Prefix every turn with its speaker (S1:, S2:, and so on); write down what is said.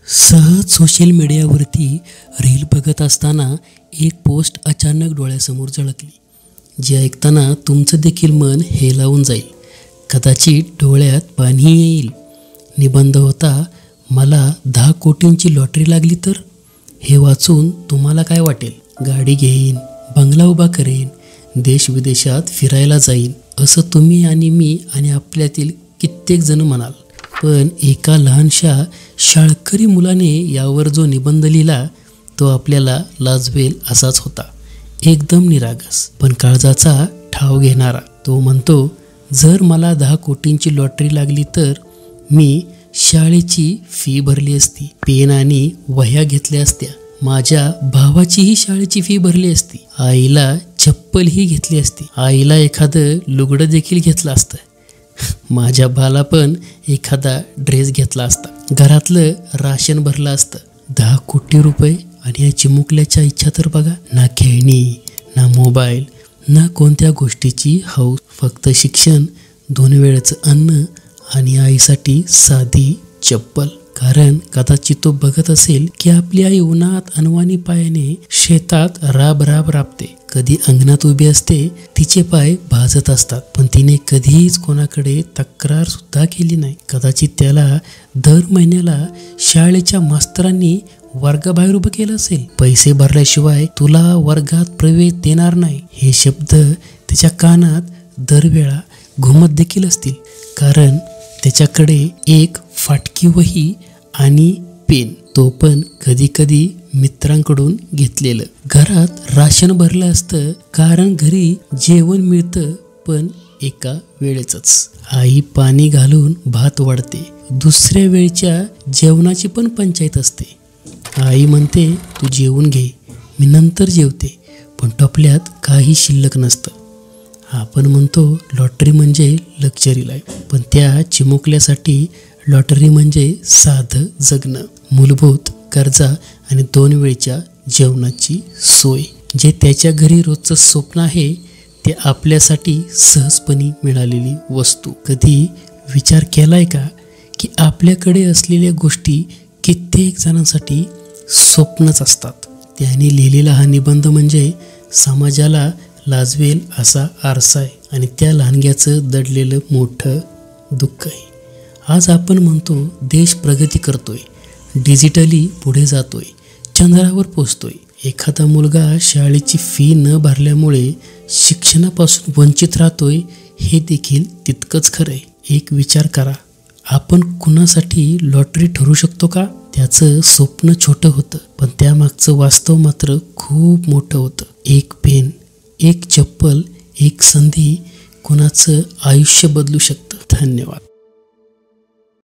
S1: सहज सोशल मीडियावरती रील बघत असताना एक पोस्ट अचानक डोळ्यासमोर झळकली, जी ऐकताना तुमचं देखील मन हेलावून जाईल. कदाचित डोळ्यात पाणी येईल. निबंध होता, मला 10 कोटींची लॉटरी लागली तर. हे वाचून तुम्हाला काय वाटेल? गाडी घेईन, बंगला उभा करेन, देश विदेशात फिरायला जाईन, असं तुम्ही आणि मी आणि आपल्यातील कित्येक जण म्हणाल. पण एका लहानशा शाळकरी मुलाने यावर जो निबंध लिहिला तो आपल्याला लाजवेल असाच होता. एकदम निरागस पण काळजाचा ठाव घेणारा. तो म्हणतो, जर मला 10 कोटींची लॉटरी लागली तर मी शाळेची फी भरली असती, पेन आणि वह्या घेतल्या असत्या, माझ्या भावाचीही शाळेची फी भरली असती, आईला चप्पलही घेतली असती, आईला एखादं लुगडं देखील घेतलं असतं, माझ्या बाला पण एखादा ड्रेस घेतला असता, घरातलं राशन भरलं असतं. 10 कोटी रुपये आणि या चिमुकल्याच्या इच्छा तर बघा. ना खेळणी, ना मोबाईल, ना कोणत्या गोष्टीची हौस, फक्त शिक्षण, 2 वेळचं अन्न आणि आईसाठी साधी चप्पल. कारण कदाचित तो बघत असेल की आपली आई उन्हात अनवाणी पायाने शेतात राब राबते, कधी अंगणात उभी असते, तिचे पाय भाजत असतात, पण तिने कधीच कोणाकडे तक्रार सुद्धा केली नाही. कदाचित त्याला दर महिन्याला शाळेच्या मास्तरांनी वर्गाबाहेर उभं केलं असेल, पैसे भरल्याशिवाय तुला वर्गात प्रवेश देणार नाही, हे शब्द त्याच्या कानात दरवेळा घुमत देखील असतील. कारण त्याच्याकडे एक फाटकी वही आणि पेन, तो पण कधी कधी मित्रांकडून घेतलेलं. घरात राशन भरलं असतं, कारण घरी जेवण मिळतं पण एका वेळेचंच. आई पाणी घालून भात वाढते, दुसऱ्या वेळच्या जेवणाची पण पंचायत असते. आई म्हणते, तू जेवून घे, मी नंतर जेवते, पण टपल्यात काही शिल्लक नसतं. आपण म्हणतो लॉटरी म्हणजे लक्झरी लाईफ, पण त्या चिमुकल्यासाठी लॉटरी म्हणजे साधं जगणं, मूलभूत गरजा आणि 2 वेळच्या जेवणाची सोय. जे त्याच्या घरी रोजचं स्वप्न आहे ते आपल्यासाठी सहजपणे मिळालेली वस्तू. कधी विचार केलाय का की आपल्याकडे असलेल्या गोष्टी कित्येक जणांसाठी स्वप्नच असतात? त्याने लिहिलेला हा निबंध म्हणजे समाजाला लाजवेल असा आरसा आहे आणि त्या लहानग्याचं दडलेलं मोठं दुःख आहे. आज आपण म्हणतो देश प्रगती करतोय, डिजिटली पुढे जातोय, चंद्रावर पोचतोय. एखादा मुलगा शाळेची फी न भरल्यामुळे शिक्षणापासून वंचित राहतोय, हे देखील तितकंच खरं आहे. एक विचार करा, आपण कुणासाठी लॉटरी ठरू शकतो का? त्याचं स्वप्न छोटं होतं, पण त्यामागचं वास्तव मात्र खूप मोठं होतं. एक पेन, एक चप्पल, एक संधी कुणाचं आयुष्य बदलू शकतं. धन्यवाद.